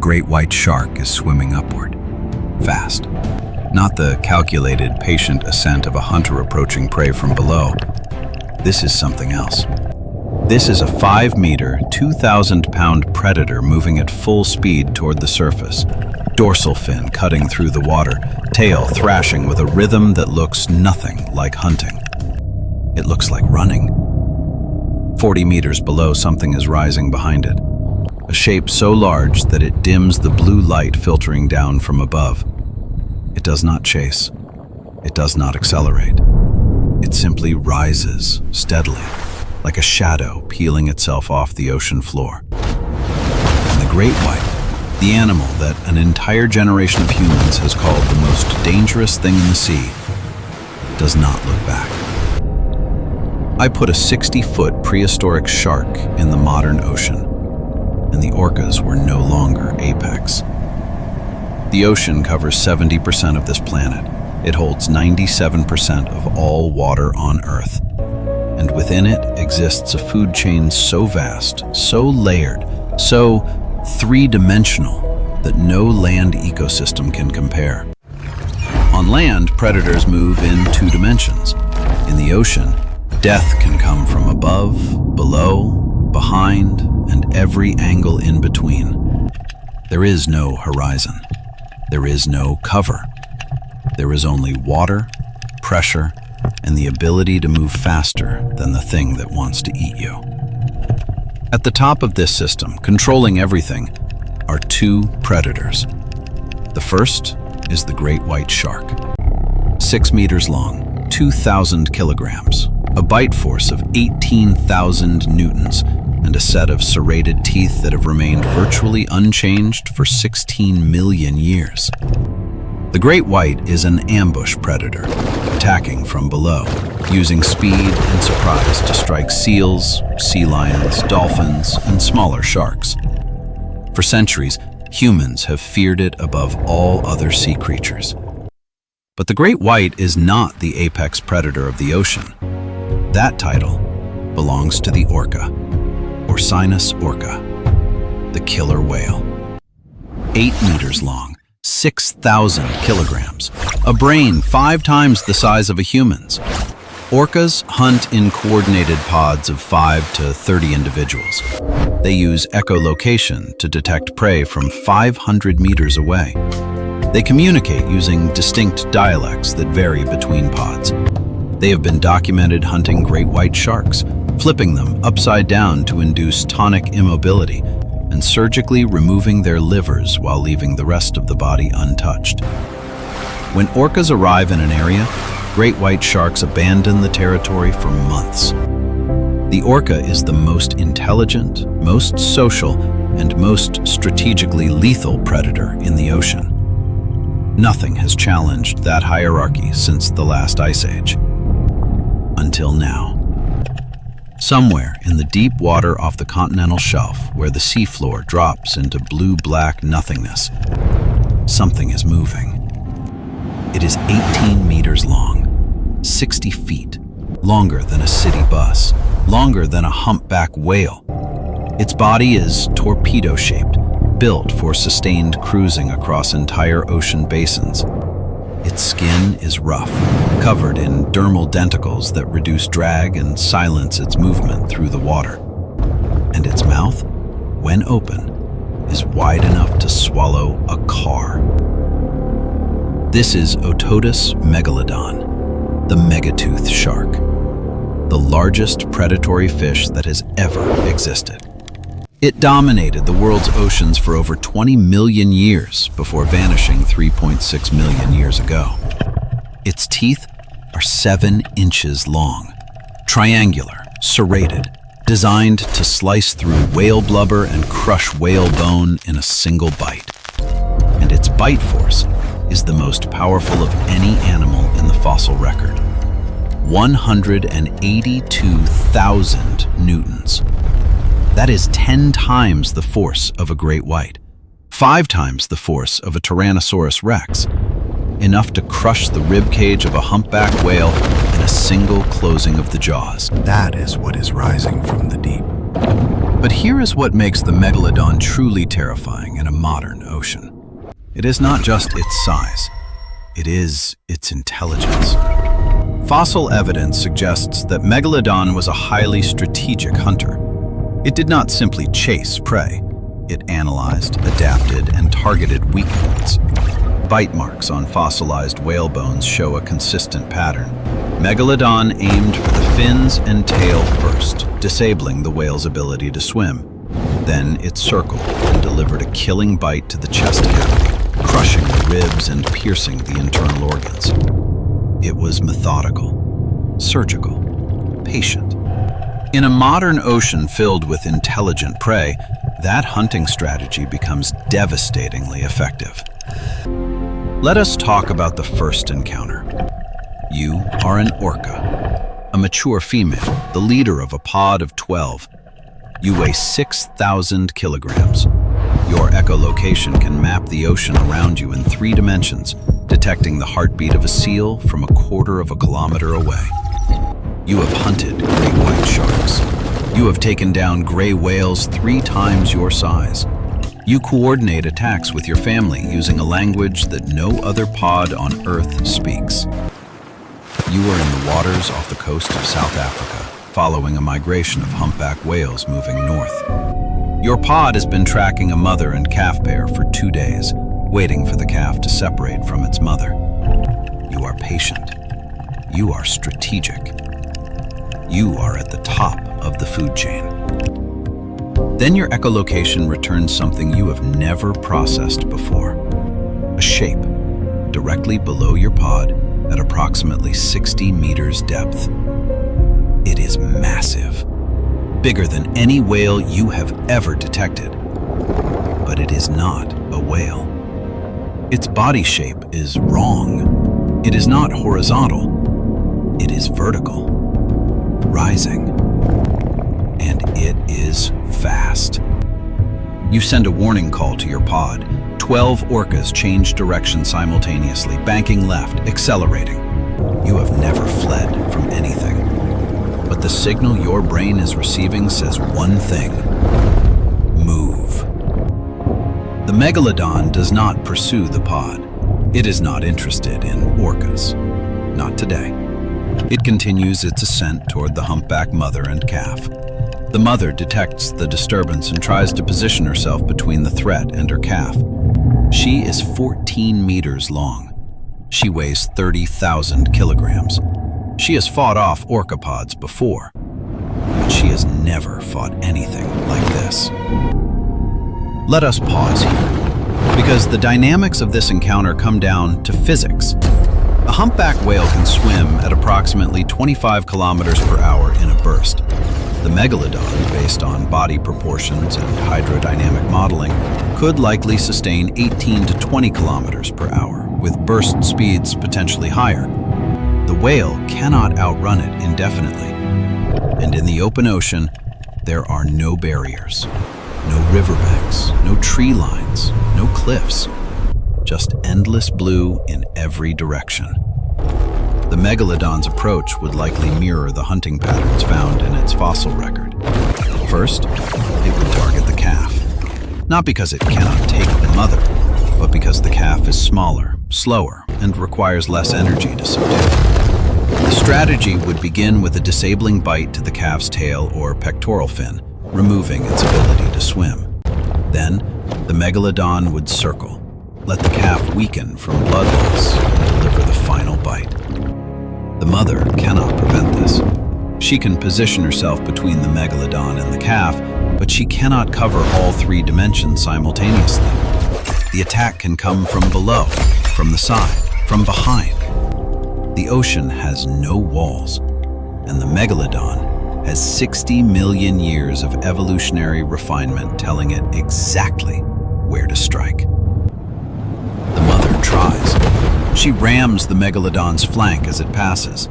great white shark is swimming upward, fast. Not the calculated, patient ascent of a hunter approaching prey from below. This is something else. This is a 5-meter, 2,000-pound predator moving at full speed toward the surface. Dorsal fin cutting through the water, tail thrashing with a rhythm that looks nothing like hunting. It looks like running. 40 meters below, something is rising behind it. A shape so large that it dims the blue light filtering down from above. It does not chase. It does not accelerate. It simply rises steadily, like a shadow peeling itself off the ocean floor. And the great white, the animal that an entire generation of humans has called the most dangerous thing in the sea, does not look back. I put a 60-foot prehistoric shark in the modern ocean, and the orcas were no longer apex. The ocean covers 70% of this planet. It holds 97% of all water on Earth. And within it exists a food chain so vast, so layered, so three-dimensional that no land ecosystem can compare. On land, predators move in 2 dimensions. In the ocean, death can come from above, below, behind, and every angle in between. There is no horizon. There is no cover. There is only water, pressure, and the ability to move faster than the thing that wants to eat you. At the top of this system, controlling everything, are 2 predators. The first is the great white shark. 6 meters long, 2,000 kilograms, a bite force of 18,000 newtons, and a set of serrated teeth that have remained virtually unchanged for 16 million years. The great white is an ambush predator, attacking from below, using speed and surprise to strike seals, sea lions, dolphins, and smaller sharks. For centuries, humans have feared it above all other sea creatures. But the great white is not the apex predator of the ocean. That title belongs to the orca, Orcinus orca, the killer whale. 8 meters long, 6,000 kilograms, a brain 5 times the size of a human's. Orcas hunt in coordinated pods of 5 to 30 individuals. They use echolocation to detect prey from 500 meters away. They communicate using distinct dialects that vary between pods. They have been documented hunting great white sharks, flipping them upside down to induce tonic immobility, and surgically removing their livers while leaving the rest of the body untouched. When orcas arrive in an area, great white sharks abandon the territory for months. The orca is the most intelligent, most social, and most strategically lethal predator in the ocean. Nothing has challenged that hierarchy since the last ice age. Until now. Somewhere in the deep water off the continental shelf, where the seafloor drops into blue-black nothingness, something is moving. It is 18 meters long, 60 feet, longer than a city bus, longer than a humpback whale. Its body is torpedo-shaped, built for sustained cruising across entire ocean basins. Its skin is rough, covered in dermal denticles that reduce drag and silence its movement through the water. And its mouth, when open, is wide enough to swallow a car. This is Otodus megalodon, the megatooth shark, the largest predatory fish that has ever existed. It dominated the world's oceans for over 20 million years before vanishing 3.6 million years ago. Its teeth are 7 inches long, triangular, serrated, designed to slice through whale blubber and crush whale bone in a single bite. And its bite force is the most powerful of any animal in the fossil record. 182,000 newtons. That is 10 times the force of a great white, 5 times the force of a Tyrannosaurus rex, enough to crush the rib cage of a humpback whale in a single closing of the jaws. That is what is rising from the deep. But here is what makes the megalodon truly terrifying in a modern ocean. It is not just its size, it is its intelligence. Fossil evidence suggests that megalodon was a highly strategic hunter. It did not simply chase prey. It analyzed, adapted, and targeted weak points. Bite marks on fossilized whale bones show a consistent pattern. Megalodon aimed for the fins and tail first, disabling the whale's ability to swim. Then it circled and delivered a killing bite to the chest cavity, crushing the ribs and piercing the internal organs. It was methodical, surgical, patient. In a modern ocean filled with intelligent prey, that hunting strategy becomes devastatingly effective. Let us talk about the first encounter. You are an orca, a mature female, the leader of a pod of 12. You weigh 6,000 kilograms. Your echolocation can map the ocean around you in 3 dimensions, detecting the heartbeat of a seal from a quarter of a kilometer away. You have hunted great white sharks. You have taken down gray whales 3 times your size. You coordinate attacks with your family using a language that no other pod on Earth speaks. You are in the waters off the coast of South Africa, following a migration of humpback whales moving north. Your pod has been tracking a mother and calf pair for 2 days, waiting for the calf to separate from its mother. You are patient. You are strategic. You are at the top of the food chain. Then your echolocation returns something you have never processed before. A shape, directly below your pod at approximately 60 meters depth. It is massive, bigger than any whale you have ever detected. But it is not a whale. Its body shape is wrong. It is not horizontal. It is vertical, rising, and it is fast. You send a warning call to your pod. 12 orcas change direction simultaneously, banking left, accelerating. You have never fled from anything. But the signal your brain is receiving says one thing: move. The megalodon does not pursue the pod. It is not interested in orcas. Not today. It continues its ascent toward the humpback mother and calf. The mother detects the disturbance and tries to position herself between the threat and her calf. She is 14 meters long. She weighs 30,000 kilograms. She has fought off orca pods before, but she has never fought anything like this. Let us pause here, because the dynamics of this encounter come down to physics. A humpback whale can swim at approximately 25 kilometers per hour in a burst. The megalodon, based on body proportions and hydrodynamic modeling, could likely sustain 18 to 20 kilometers per hour, with burst speeds potentially higher. The whale cannot outrun it indefinitely. And in the open ocean, there are no barriers, no riverbanks, no tree lines, no cliffs, just endless blue in every direction. The megalodon's approach would likely mirror the hunting patterns found in its fossil record. First, it would target the calf. Not because it cannot take the mother, but because the calf is smaller, slower, and requires less energy to subdue. The strategy would begin with a disabling bite to the calf's tail or pectoral fin, removing its ability to swim. Then, the megalodon would circle, let the calf weaken from blood loss, and deliver the final bite. The mother cannot prevent this. She can position herself between the megalodon and the calf, but she cannot cover all 3 dimensions simultaneously. The attack can come from below, from the side, from behind. The ocean has no walls, and the megalodon has 60 million years of evolutionary refinement telling it exactly where to strike. The mother tries. She rams the megalodon's flank as it passes.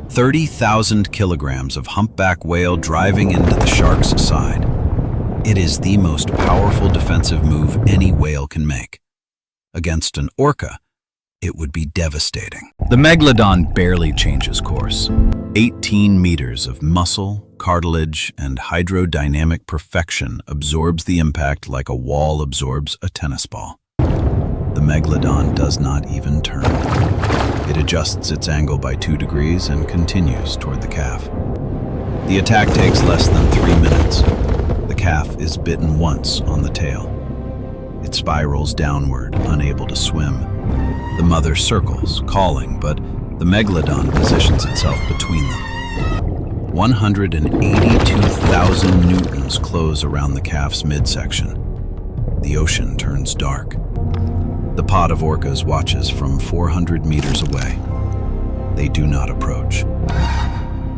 30,000 kilograms of humpback whale driving into the shark's side. It is the most powerful defensive move any whale can make. Against an orca, it would be devastating. The megalodon barely changes course. 18 meters of muscle, cartilage, and hydrodynamic perfection absorbs the impact like a wall absorbs a tennis ball. The megalodon does not even turn. It adjusts its angle by 2 degrees and continues toward the calf. The attack takes less than 3 minutes. The calf is bitten once on the tail. It spirals downward, unable to swim. The mother circles, calling, but the megalodon positions itself between them. 182,000 newtons close around the calf's midsection. The ocean turns dark. The pod of orcas watches from 400 meters away. They do not approach.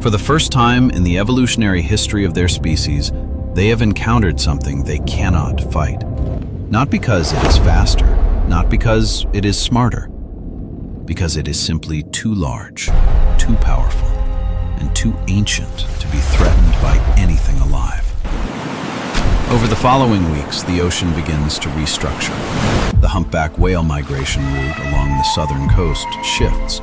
For the first time in the evolutionary history of their species, they have encountered something they cannot fight. Not because it is faster, not because it is smarter, because it is simply too large, too powerful, and too ancient to be threatened by anything alive. Over the following weeks, the ocean begins to restructure. The humpback whale migration route along the southern coast shifts.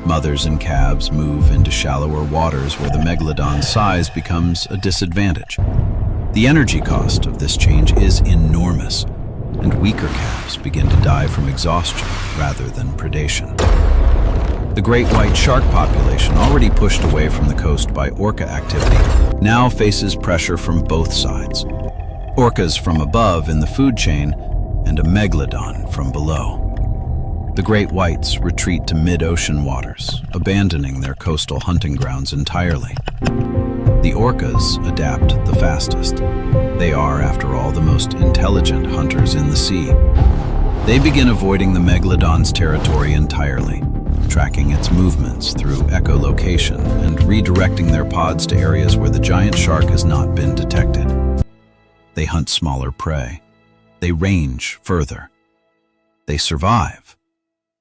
Mothers and calves move into shallower waters where the megalodon's size becomes a disadvantage. The energy cost of this change is enormous, and weaker calves begin to die from exhaustion rather than predation. The great white shark population, already pushed away from the coast by orca activity, now faces pressure from both sides. Orcas from above in the food chain, and a megalodon from below. The great whites retreat to mid-ocean waters, abandoning their coastal hunting grounds entirely. The orcas adapt the fastest. They are, after all, the most intelligent hunters in the sea. They begin avoiding the megalodon's territory entirely, tracking its movements through echolocation and redirecting their pods to areas where the giant shark has not been detected. They hunt smaller prey. They range further. They survive,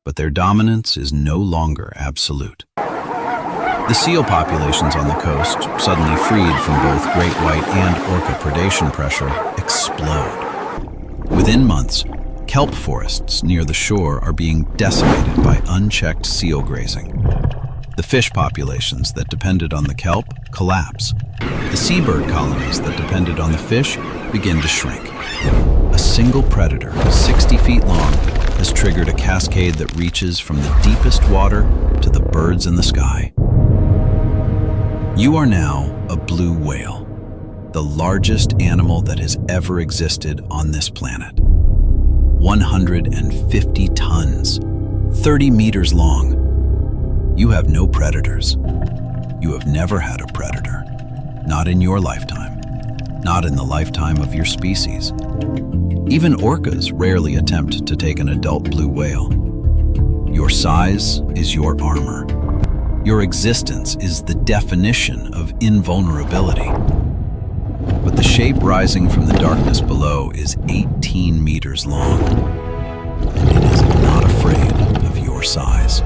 but their dominance is no longer absolute. The seal populations on the coast, suddenly freed from both great white and orca predation pressure, explode. Within months, kelp forests near the shore are being decimated by unchecked seal grazing. The fish populations that depended on the kelp collapse. The seabird colonies that depended on the fish begin to shrink. A single predator, 60 feet long, has triggered a cascade that reaches from the deepest water to the birds in the sky. You are now a blue whale, the largest animal that has ever existed on this planet. 150 tons, 30 meters long. You have no predators. You have never had a predator. Not in your lifetime. Not in the lifetime of your species. Even orcas rarely attempt to take an adult blue whale. Your size is your armor. Your existence is the definition of invulnerability. But the shape rising from the darkness below is 18 meters long, and it is not afraid of your size.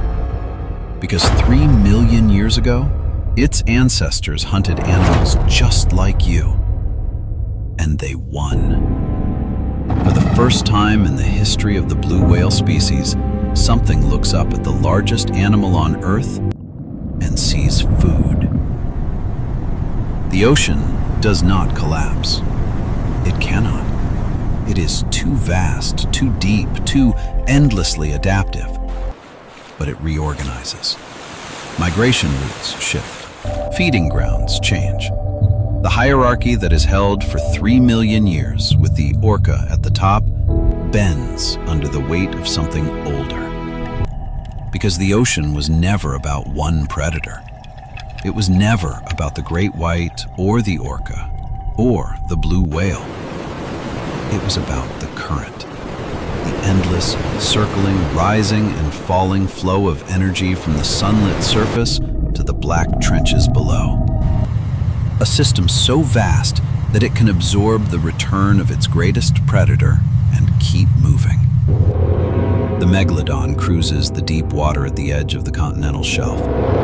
Because 3 million years ago, its ancestors hunted animals just like you, and they won. For the first time in the history of the blue whale species, something looks up at the largest animal on Earth and sees food. The ocean does not collapse. It cannot. It is too vast, too deep, too endlessly adaptive. But it reorganizes. Migration routes shift. Feeding grounds change. The hierarchy that has held for 3 million years, with the orca at the top, bends under the weight of something older. Because the ocean was never about one predator. It was never about the great white or the orca or the blue whale. It was about the current. The endless, circling, rising and falling flow of energy from the sunlit surface to the black trenches below. A system so vast that it can absorb the return of its greatest predator and keep moving. The megalodon cruises the deep water at the edge of the continental shelf,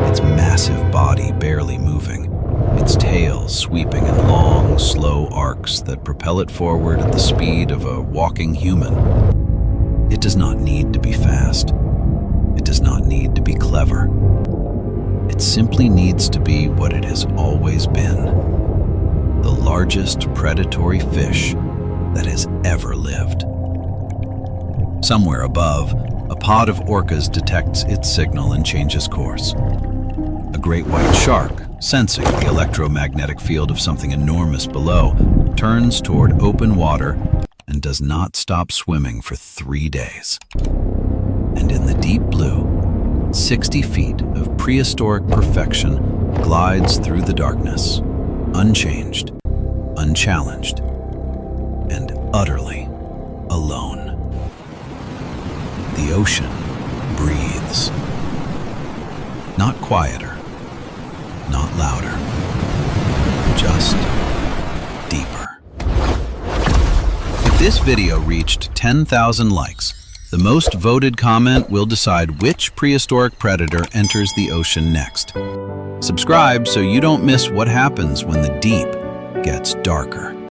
its massive body barely moving, its tail sweeping in long, slow arcs that propel it forward at the speed of a walking human. It does not need to be fast. It does not need to be clever. It simply needs to be what it has always been. The largest predatory fish that has ever lived. Somewhere above, a pod of orcas detects its signal and changes course. A great white shark, sensing the electromagnetic field of something enormous below, turns toward open water and does not stop swimming for 3 days. And in the deep blue, 60 feet of prehistoric perfection glides through the darkness, unchanged, unchallenged, and utterly alone. The ocean breathes. Not quieter, not louder, just deeper. If this video reached 10,000 likes, the most voted comment will decide which prehistoric predator enters the ocean next. Subscribe so you don't miss what happens when the deep gets darker.